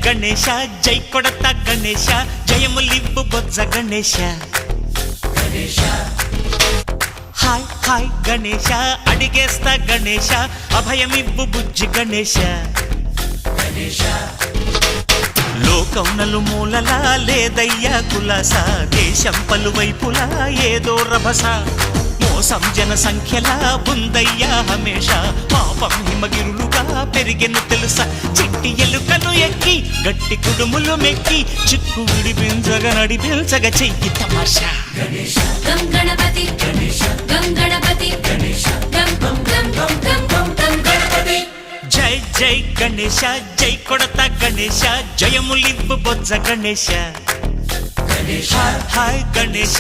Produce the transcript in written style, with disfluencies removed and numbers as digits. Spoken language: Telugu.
గణేశ జై కొడత గణేశ జయములివ్వు బొజ్జ గణేశ హాయ్ హాయ్ గణేశ అడిగేస్తా గణేశ అభయమివ్వు బుజ్జి గణేశ లోకం నలుమూలలా లేదయ్యా కులాస దేశం పలువైపులా ఏదో రభస మోసం జన సంఖ్యలా ఉందయ్యా హమేష పాపం హిమగిరులుగా పెరిగెను తెలుసా చిట్టి ఎలుకను ఎక్కి గట్టి కుడుములు మెక్కి చిక్కు విడిపించగా నడిపించగ చెయ్యి తమాషా గం గణపతి గం గణపతి గం గం గం గం గం గం గణపతి జై జై గణేశ జై కొడత గణేశ జయములివ్వు బొజ్జ గణేశ హాయ్ హాయ్ గణేశ